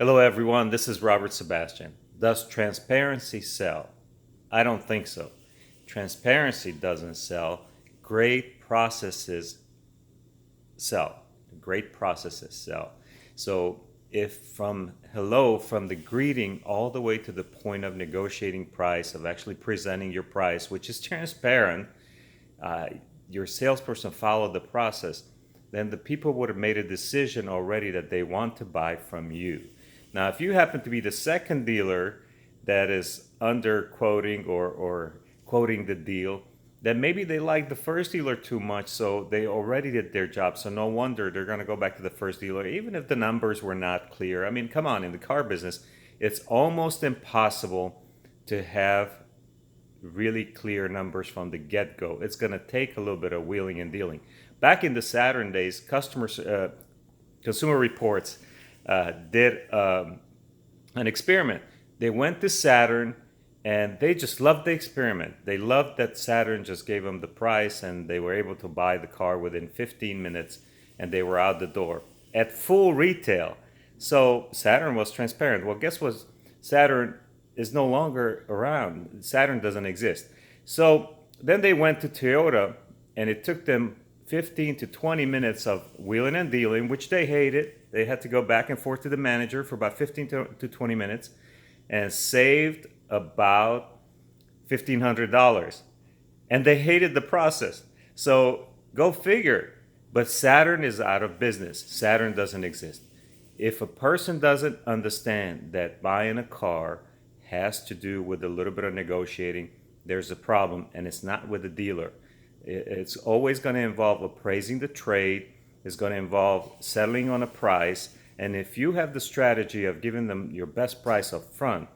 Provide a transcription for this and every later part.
Hello, everyone. This is Robert Sebastian. Does transparency sell? I don't think so. Transparency doesn't sell. Great processes sell. Great processes sell. So, if from the greeting all the way to the point of negotiating price, of actually presenting your price, which is transparent, uh, your salesperson followed the process, then the people would have made a decision already that they want to buy from you. Now, if you happen to be the second dealer that is under quoting or quoting the deal, then maybe they like the first dealer too much, so they already did their job. So no wonder they're going to go back to the first dealer, even if the numbers were not clear. I mean, come on, in the car business, it's almost impossible to have really clear numbers from the get-go. It's going to take a little bit of wheeling and dealing. Back in the Saturn days, Consumer Reports did an experiment. They went to Saturn and they just loved the experiment. They loved that Saturn just gave them the price and they were able to buy the car within 15 minutes and they were out the door at full retail. So Saturn was transparent. Well, guess what? Saturn is no longer around. Saturn doesn't exist. So then they went to Toyota and it took them 15 to 20 minutes of wheeling and dealing, which they hated. They had to go back and forth to the manager for about 15 to 20 minutes and saved about $1,500. And they hated the process. So go figure. But Saturn is out of business. Saturn doesn't exist. If a person doesn't understand that buying a car has to do with a little bit of negotiating, there's a problem, and it's not with the dealer. It's always going to involve appraising the trade. It's going to involve settling on a price. And if you have the strategy of giving them your best price up front,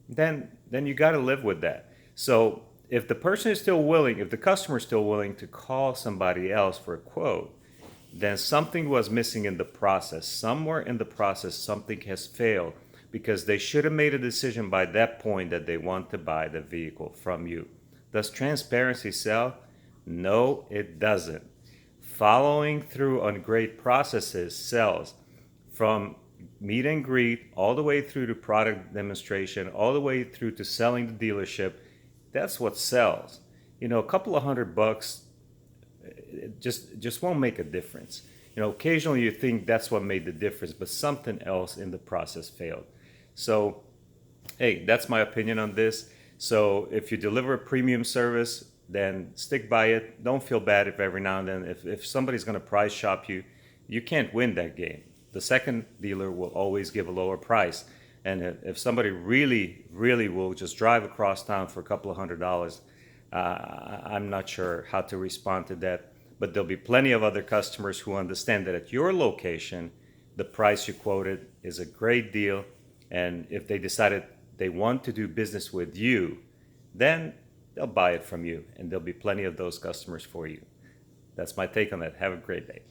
then you got to live with that. So if the person is still willing, if the customer is still willing to call somebody else for a quote, then something was missing in the process. Somewhere in the process, something has failed because they should have made a decision by that point that they want to buy the vehicle from you. Does transparency sell? No, it doesn't. Following through on great processes sells, from meet and greet all the way through to product demonstration, all the way through to selling the dealership. That's what sells. You know, a couple of $100 it just won't make a difference. You know, occasionally you think that's what made the difference, but something else in the process failed. So, hey, that's my opinion on this. So if you deliver a premium service, then stick by it. Don't feel bad if every now and then, if somebody's going to price shop you, you can't win that game. The second dealer will always give a lower price. And if somebody really, really will just drive across town for a couple of $100, I'm not sure how to respond to that. But there'll be plenty of other customers who understand that at your location, the price you quoted is a great deal. And if they decided they want to do business with you, then they'll buy it from you. And there'll be plenty of those customers for you. That's my take on that. Have a great day.